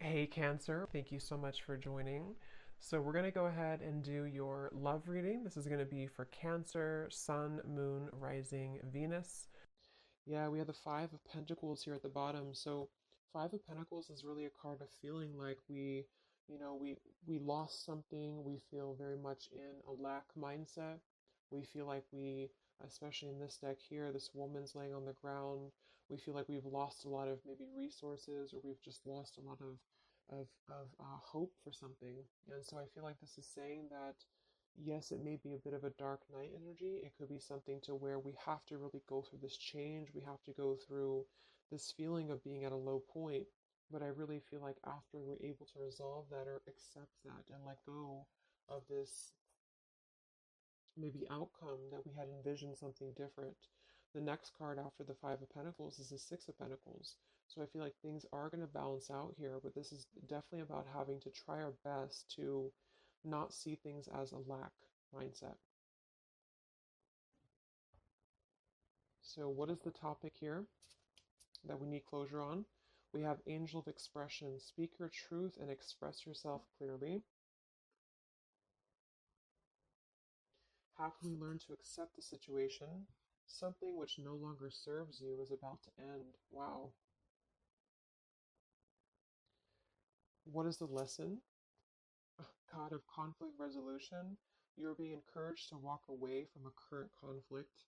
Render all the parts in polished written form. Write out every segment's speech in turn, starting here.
Hey Cancer, thank you so much for joining. So we're going to go ahead and do your love reading. This is going to be for Cancer, Sun, Moon, Rising, Venus. Yeah, we have the Five of Pentacles here at the bottom. So Five of Pentacles is really a card of feeling like we lost something. We feel very much in a lack mindset. We feel like especially in this deck here, this woman's laying on the ground. We feel like we've lost a lot of maybe resources, or we've just lost a lot of hope for something. And so I feel like this is saying that yes, it may be a bit of a dark night energy. It could be something to where we have to really go through this change. We have to go through this feeling of being at a low point. But I really feel like after we're able to resolve that or accept that and let go of this maybe outcome that we had envisioned something different. The next card after the Five of Pentacles is the Six of Pentacles. So I feel like things are going to balance out here, but this is definitely about having to try our best to not see things as a lack mindset. So, what is the topic here that we need closure on? We have Angel of Expression. Speak your truth and express yourself clearly. How can we learn to accept the situation? Something which no longer serves you is about to end. Wow. What is the lesson? God of conflict resolution. You are being encouraged to walk away from a current conflict.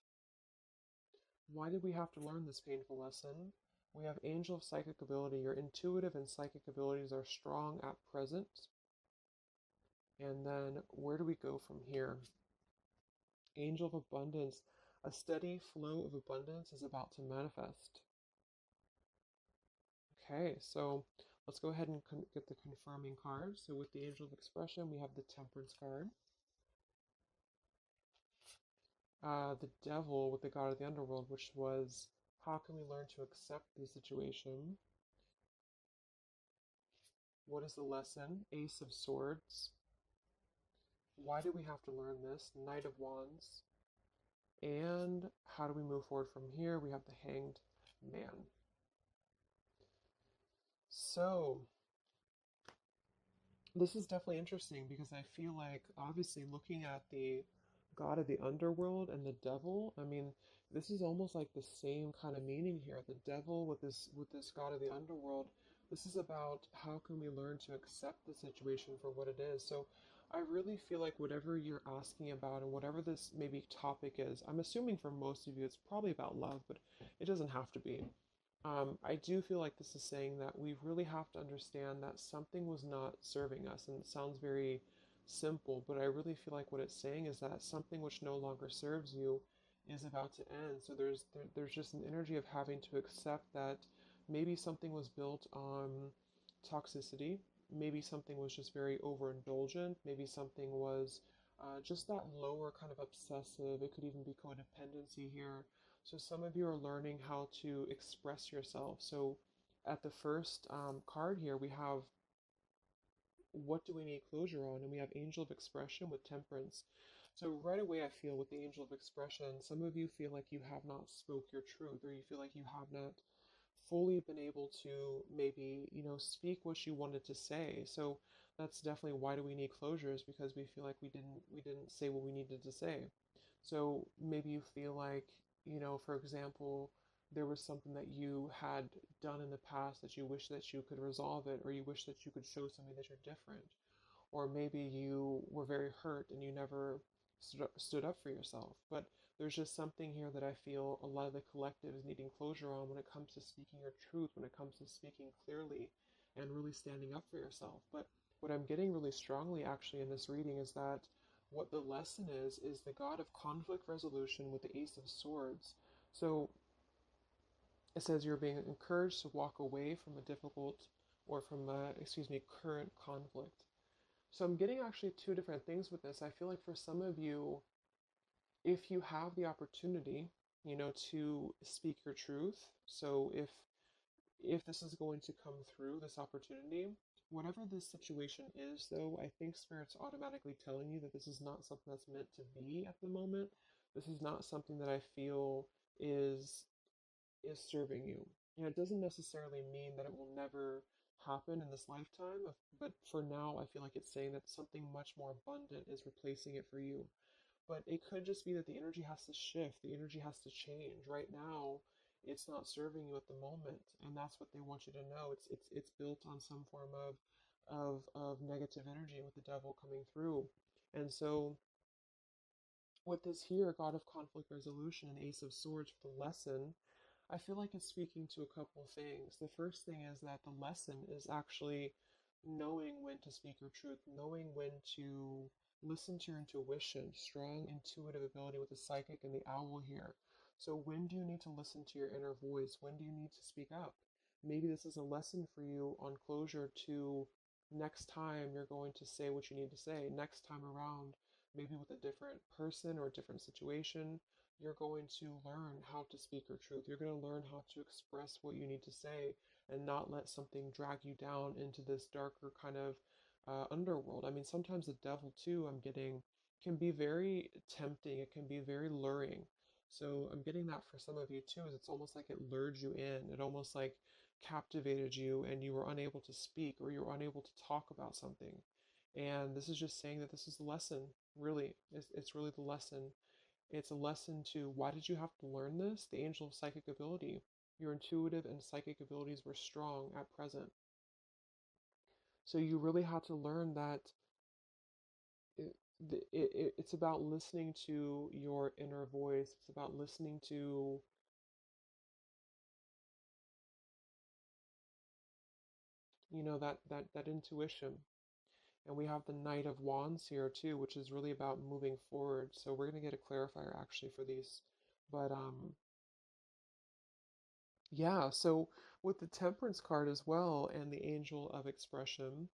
Why did we have to learn this painful lesson? We have Angel of Psychic Ability. Your intuitive and psychic abilities are strong at present. And then where do we go from here? Angel of Abundance. A steady flow of abundance is about to manifest. Okay, so let's go ahead and get the confirming card. So with the Angel of Expression, we have the Temperance card. The Devil with the God of the Underworld, which was how can we learn to accept the situation? What is the lesson? Ace of Swords. Why do we have to learn this? Knight of Wands. And how do we move forward from here? We have the Hanged Man. So, this is definitely interesting because I feel like obviously looking at the God of the underworld and the devil, I mean, this is almost like the same kind of meaning here. The devil with this God of the underworld, this is about how can we learn to accept the situation for what it is. So I really feel like whatever you're asking about and whatever this maybe topic is, I'm assuming for most of you it's probably about love, but it doesn't have to be. I do feel like this is saying that we really have to understand that something was not serving us, and it sounds very simple, but I really feel like what it's saying is that something which no longer serves you is about to end. So there's just an energy of having to accept that maybe something was built on toxicity, maybe something was just very overindulgent, maybe something was just that lower kind of obsessive. It could even be codependency here. So some of you are learning how to express yourself. So at the first card here, we have what do we need closure on? And we have Angel of Expression with Temperance. So right away, I feel with the Angel of Expression, some of you feel like you have not spoke your truth, or you feel like you have not fully been able to maybe, speak what you wanted to say. So that's definitely why do we need closures, because we feel like we didn't say what we needed to say. So maybe you feel like, for example, there was something that you had done in the past that you wish that you could resolve it, or you wish that you could show somebody that you're different. Or maybe you were very hurt and you never stood up for yourself. But there's just something here that I feel a lot of the collective is needing closure on when it comes to speaking your truth, when it comes to speaking clearly and really standing up for yourself. But what I'm getting really strongly actually in this reading is that what the lesson is the God of conflict resolution with the Ace of Swords. So it says you're being encouraged to walk away from a difficult or from a, current conflict. So I'm getting actually two different things with this. I feel like for some of you, if you have the opportunity, to speak your truth, so if this is going to come through, this opportunity, whatever this situation is, though, I think Spirit's automatically telling you that this is not something that's meant to be at the moment. This is not something that I feel is serving you. It doesn't necessarily mean that it will never happen in this lifetime. But for now, I feel like it's saying that something much more abundant is replacing it for you. But it could just be that the energy has to shift, the energy has to change. Right now, it's not serving you at the moment, and that's what they want you to know. It's built on some form of negative energy with the devil coming through. And so with this here, God of conflict resolution and Ace of Swords for the lesson, I feel like it's speaking to a couple of things. The first thing is that the lesson is actually knowing when to speak your truth, knowing when to listen to your intuition, strong intuitive ability with the psychic and the owl here. So, when do you need to listen to your inner voice? When do you need to speak up? Maybe this is a lesson for you on closure to next time you're going to say what you need to say. Next time around, maybe with a different person or a different situation, you're going to learn how to speak your truth. You're going to learn how to express what you need to say and not let something drag you down into this darker kind of underworld. I mean, sometimes the devil, too, I'm getting, can be very tempting. It can be very luring. So I'm getting that for some of you, too, is it's almost like it lured you in. It almost like captivated you and you were unable to speak or you were unable to talk about something. And this is just saying that this is the lesson, really. It's really the lesson. It's a lesson to why did you have to learn this? The angel of psychic ability. Your intuitive and psychic abilities were strong at present. So you really had to learn that it, it's about listening to your inner voice. It's about listening to, that intuition. And we have the Knight of Wands here too, which is really about moving forward. So we're going to get a clarifier actually for these. But yeah, so with the Temperance card as well and the Angel of Expression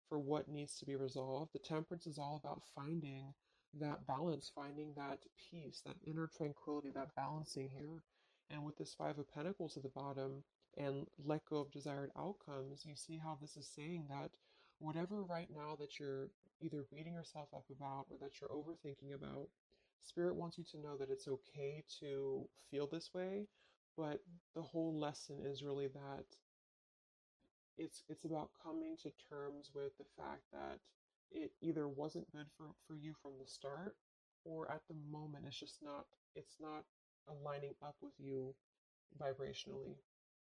for what needs to be resolved, the Temperance is all about finding that balance, finding that peace, that inner tranquility, that balancing here. And with this Five of Pentacles at the bottom and let go of desired outcomes, you see how this is saying that whatever right now that you're either beating yourself up about or that you're overthinking about, Spirit wants you to know that it's okay to feel this way, but the whole lesson is really that it's about coming to terms with the fact that it either wasn't good for you from the start, or at the moment it's not aligning up with you vibrationally.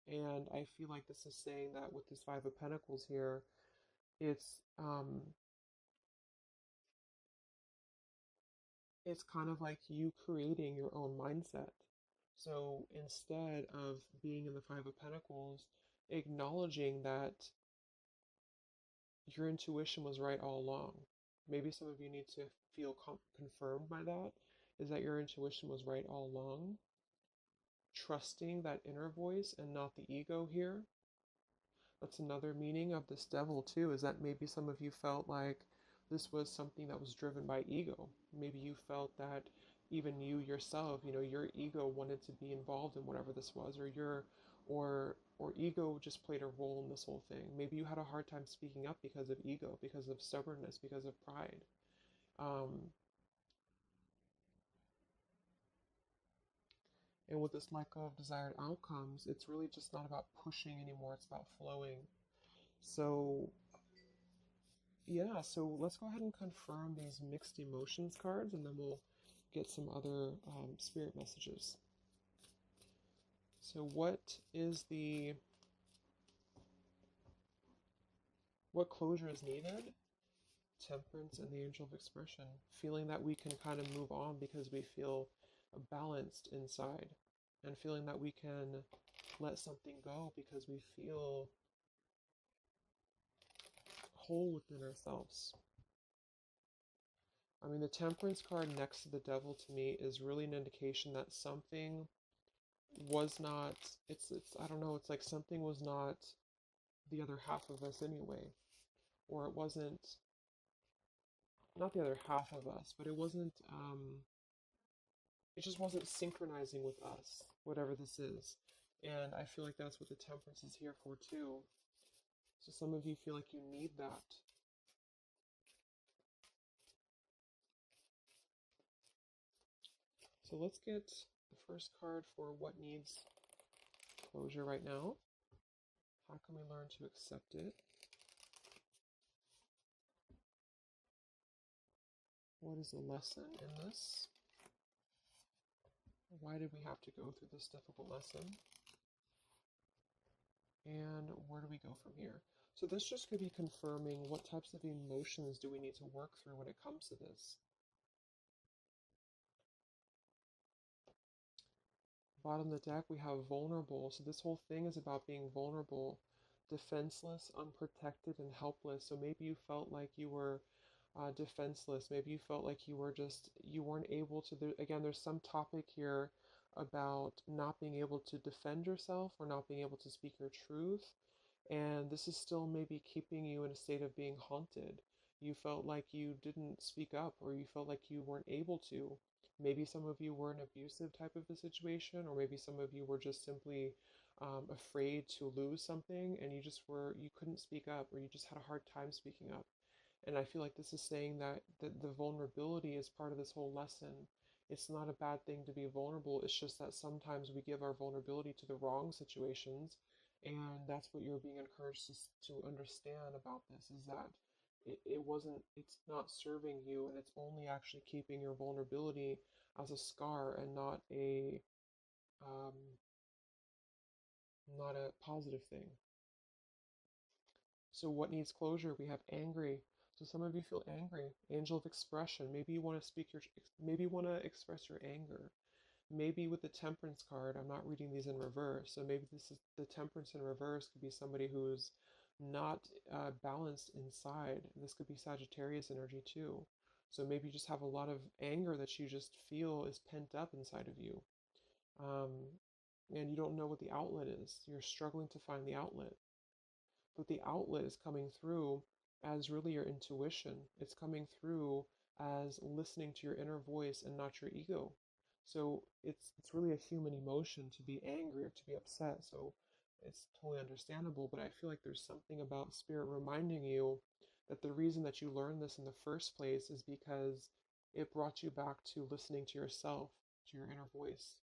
And I feel like this is saying that with this Five of Pentacles here, it's it's kind of like you creating your own mindset. So instead of being in the Five of Pentacles, acknowledging that your intuition was right all along. Maybe some of you need to feel confirmed by that, is that your intuition was right all along. Trusting that inner voice and not the ego here. That's another meaning of this devil too, is that maybe some of you felt like this was something that was driven by ego. Maybe you felt that even you yourself, your ego wanted to be involved in whatever this was, or or ego just played a role in this whole thing. Maybe you had a hard time speaking up because of ego, because of stubbornness, because of pride. Um, and with this lack of desired outcomes, it's really just not about pushing anymore, it's about flowing. So yeah, so let's go ahead and confirm these mixed emotions cards and then we'll get some other spirit messages. So what closure is needed? Temperance and the Angel of Expression. Feeling that we can kind of move on because we feel balanced inside. And feeling that we can let something go because we feel whole within ourselves. I mean, the Temperance card next to the Devil to me is really an indication that something was not, it's I don't know, it's like something was not the other half of us anyway. Or it wasn't, not the other half of us, but it just wasn't synchronizing with us, whatever this is. And I feel like that's what the Temperance is here for too. So some of you feel like you need that. So let's get the first card for what needs closure right now. How can we learn to accept it? What is the lesson in this? Why did we have to go through this difficult lesson? And where do we go from here? So this just could be confirming what types of emotions do we need to work through when it comes to this. Bottom of the deck, we have vulnerable. So this whole thing is about being vulnerable, defenseless, unprotected, and helpless. So maybe you felt like you were defenseless. Maybe you felt like you weren't able to. Again, there's some topic here about not being able to defend yourself or not being able to speak your truth. And this is still maybe keeping you in a state of being haunted. You felt like you didn't speak up, or you felt like you weren't able to. Maybe some of you were an abusive type of a situation, or maybe some of you were just simply afraid to lose something and you couldn't speak up, or you just had a hard time speaking up. And I feel like this is saying that the vulnerability is part of this whole lesson. It's not a bad thing to be vulnerable. It's just that sometimes we give our vulnerability to the wrong situations. And that's what you're being encouraged to understand about this is that it's not serving you, and it's only actually keeping your vulnerability as a scar and um, not a positive thing. So what needs closure? We have angry. So some of you feel angry. Angel of expression. Maybe you want to express your anger. Maybe with the temperance card, I'm not reading these in reverse. So maybe this is the temperance in reverse could be somebody who's not balanced inside. This could be Sagittarius energy too. So maybe you just have a lot of anger that you just feel is pent up inside of you. Um, and you don't know what the outlet is. You're struggling to find the outlet, but the outlet is coming through as really your intuition. It's coming through as listening to your inner voice and not your ego. So it's really a human emotion to be angry or to be upset. So it's totally understandable, but I feel like there's something about spirit reminding you that the reason that you learned this in the first place is because it brought you back to listening to yourself, to your inner voice.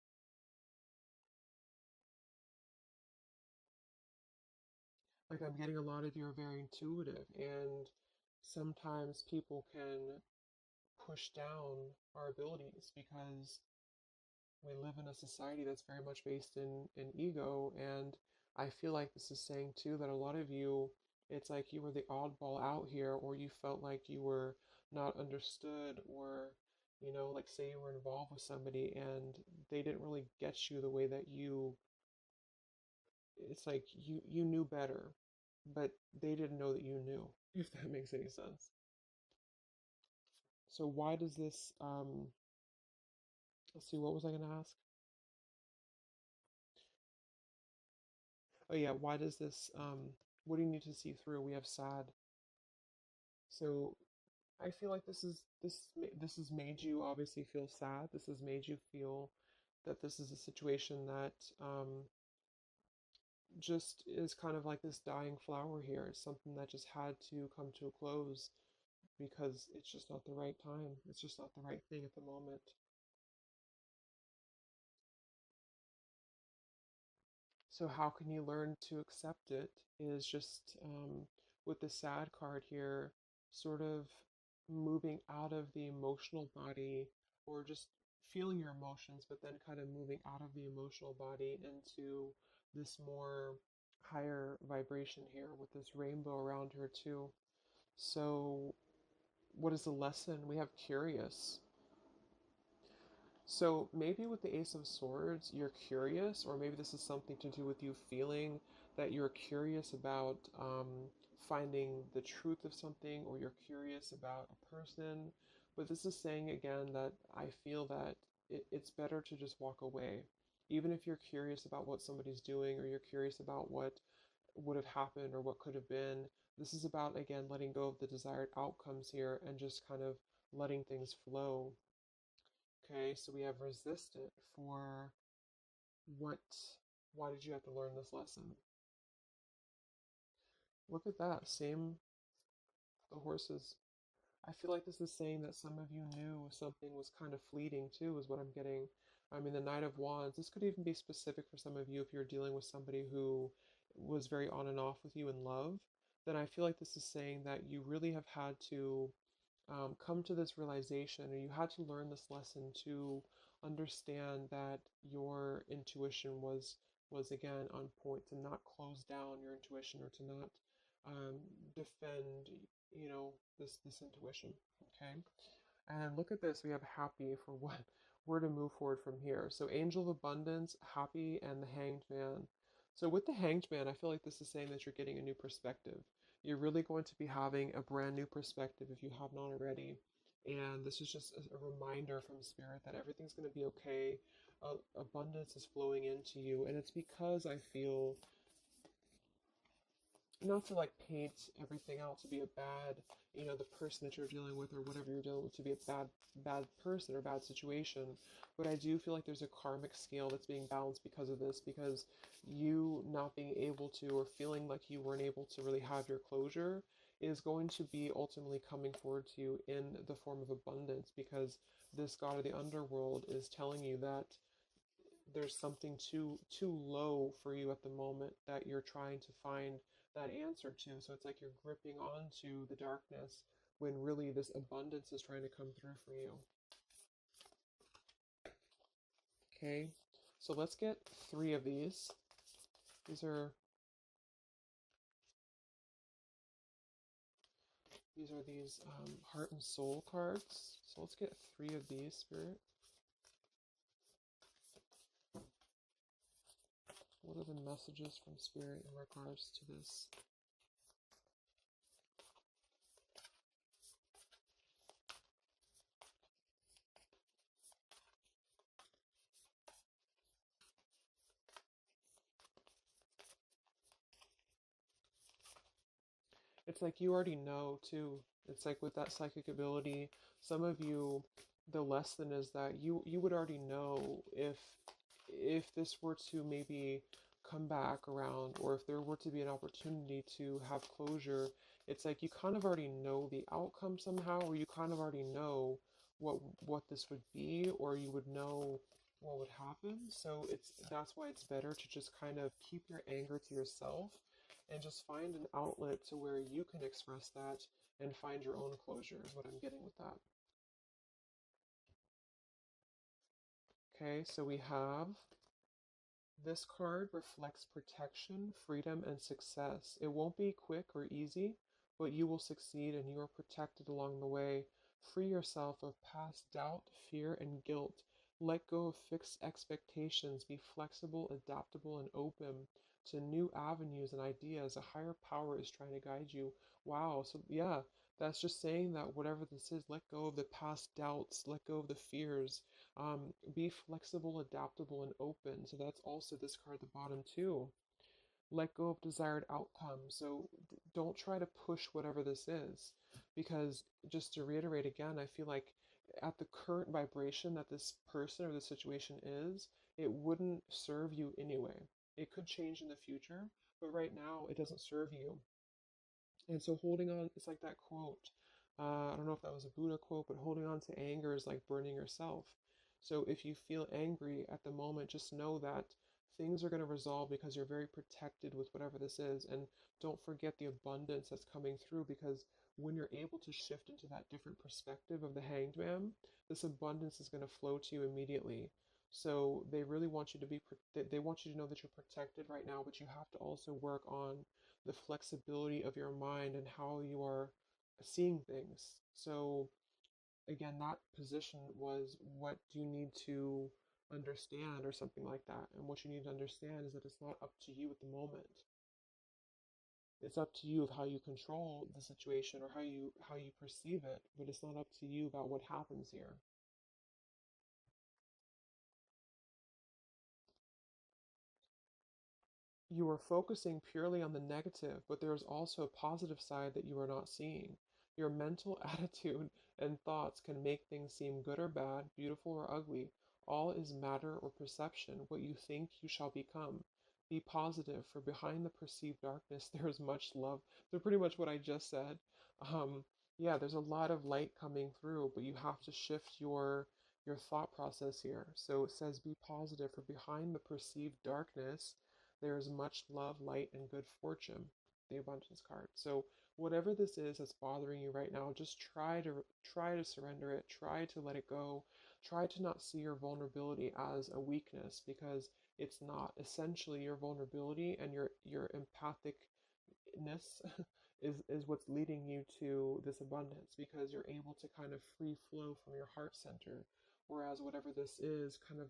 Like I'm getting a lot of you are very intuitive, and sometimes people can push down our abilities because we live in a society that's very much based in ego. And I feel like this is saying too that a lot of you, it's like you were the oddball out here, or you felt like you were not understood, or like say you were involved with somebody and they didn't really get you the way that it's like you knew better, but they didn't know that you knew, if that makes any sense. So why does this let's see, what was I going to ask? Oh yeah, why does this what do you need to see through? We have sad. So I feel like this has made you obviously feel sad. This has made you feel that this is a situation that just is kind of like this dying flower here. It's something that just had to come to a close because it's just not the right time. It's just not the right thing at the moment. So how can you learn to accept it is just with the sad card here, sort of moving out of the emotional body or just feeling your emotions, but then kind of moving out of the emotional body into this more higher vibration here with this rainbow around her too. So what is the lesson? We have curious. So maybe with the Ace of Swords, you're curious, or maybe this is something to do with you feeling that you're curious about finding the truth of something, or you're curious about a person. But this is saying again that I feel that it's better to just walk away. Even if you're curious about what somebody's doing, or you're curious about what would have happened or what could have been, this is about, again, letting go of the desired outcomes here and just kind of letting things flow. Okay, so we have resistant for what, why did you have to learn this lesson? Look at that, same, the horses. I feel like this is saying that some of you knew something was kind of fleeting too, is what I'm getting. I mean, the Knight of Wands, this could even be specific for some of you if you're dealing with somebody who was very on and off with you in love, then I feel like this is saying that you really have had to come to this realization, or you had to learn this lesson to understand that your intuition was again on point, to not close down your intuition, or to not um, defend, this intuition. Okay. And look at this, we have happy for what where to move forward from here. So angel of abundance, happy, and the hanged man. So with the hanged man, I feel like this is saying that you're getting a new perspective. You're really going to be having a brand new perspective if you have not already. And this is just a reminder from spirit that everything's going to be okay. Abundance is flowing into you. And it's because I feel, not to like paint everything out to be a bad, the person that you're dealing with or whatever you're dealing with to be a bad person or bad situation, but I do feel like there's a karmic scale that's being balanced because of this, because you not being able to, or feeling like you weren't able to really have your closure, is going to be ultimately coming forward to you in the form of abundance, because this god of the underworld is telling you that there's something too low for you at the moment that you're trying to find that answer to. So it's like you're gripping onto the darkness when really this abundance is trying to come through for you. Okay, so let's get 3 of these. These are heart and soul cards. So let's get 3 of these, Spirit. What are the messages from Spirit in regards to this? It's like you already know too. It's like with that psychic ability, some of you, the lesson is that you would already know if this were to maybe come back around, or if there were to be an opportunity to have closure. It's like you kind of already know the outcome somehow, or you kind of already know what this would be, or you would know what would happen. So that's why it's better to just kind of keep your anger to yourself and just find an outlet to where you can express that and find your own closure, is what I'm getting with that. Okay, so we have this card reflects protection, freedom, and success. It won't be quick or easy, but you will succeed and you are protected along the way. Free yourself of past doubt, fear, and guilt. Let go of fixed expectations. Be flexible, adaptable, and open to new avenues and ideas. A higher power is trying to guide you. Wow. So, yeah, that's just saying that whatever this is, let go of the past doubts, let go of the fears, be flexible, adaptable, and open. So that's also this card at the bottom too. Let go of desired outcomes. So don't try to push whatever this is, because just to reiterate again, I feel like at the current vibration that this person or the situation is, it wouldn't serve you anyway. It could change in the future, but right now it doesn't serve you. And so holding on, it's like that quote. I don't know if that was a Buddha quote, but holding on to anger is like burning yourself. So if you feel angry at the moment, just know that things are going to resolve because you're very protected with whatever this is. And don't forget the abundance that's coming through, because when you're able to shift into that different perspective of the hanged man, this abundance is going to flow to you immediately. So they really want you to be, they want you to know that you're protected right now, but you have to also work on the flexibility of your mind and how you are seeing things. So again, that position was, what do you need to understand, or something like that. And what you need to understand is that it's not up to you at the moment. It's up to you of how you control the situation, or how you perceive it, but it's not up to you about what happens here. You are focusing purely on the negative, but there is also a positive side that you are not seeing. Your mental attitude and thoughts can make things seem good or bad, beautiful or ugly. All is matter or perception. What you think, you shall become. Be positive, for behind the perceived darkness there is much love. So pretty much what I just said. Um, yeah, there's a lot of light coming through, but you have to shift your thought process here. So it says, be positive, for behind the perceived darkness there is much love, light, and good fortune, the abundance card. So whatever this is that's bothering you right now, just try to surrender it, try to let it go, try to not see your vulnerability as a weakness, because it's not. Essentially, your vulnerability and your empathicness is what's leading you to this abundance, because you're able to kind of free flow from your heart center, whereas whatever this is kind of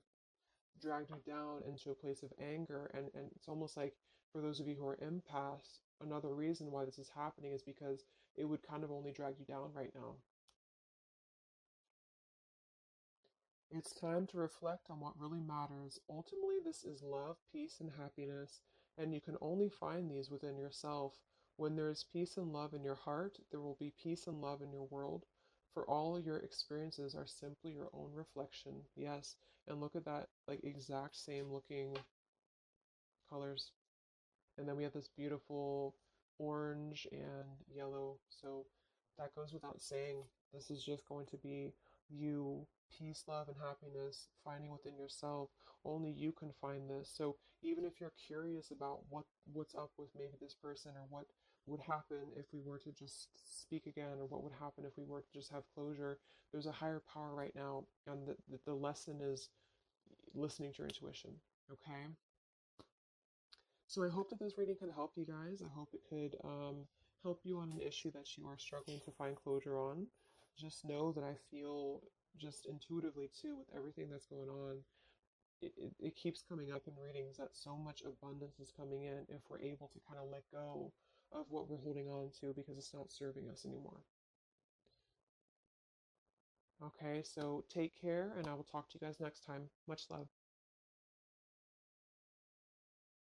dragged you down into a place of anger. And it's almost like, for those of you who are empaths, another reason why this is happening is because it would kind of only drag you down right now. It's time to reflect on what really matters. Ultimately, this is love, peace, and happiness, and you can only find these within yourself. When there is peace and love in your heart, there will be peace and love in your world. For all your experiences are simply your own reflection. Yes, and look at that, like exact same looking colors. And then we have this beautiful orange and yellow. So that goes without saying. This is just going to be you, peace, love, and happiness, finding within yourself. Only you can find this. So even if you're curious about what's up with maybe this person, or what would happen if we were to just speak again, or what would happen if we were to just have closure, there's a higher power right now, and the lesson is listening to your intuition. Okay. So I hope that this reading could help you guys. I hope it could help you on an issue that you are struggling to find closure on. Just know that I feel, just intuitively too, with everything that's going on, it keeps coming up in readings that so much abundance is coming in if we're able to kind of let go of what we're holding on to, because it's not serving us anymore. Okay, so take care, and I will talk to you guys next time. Much love.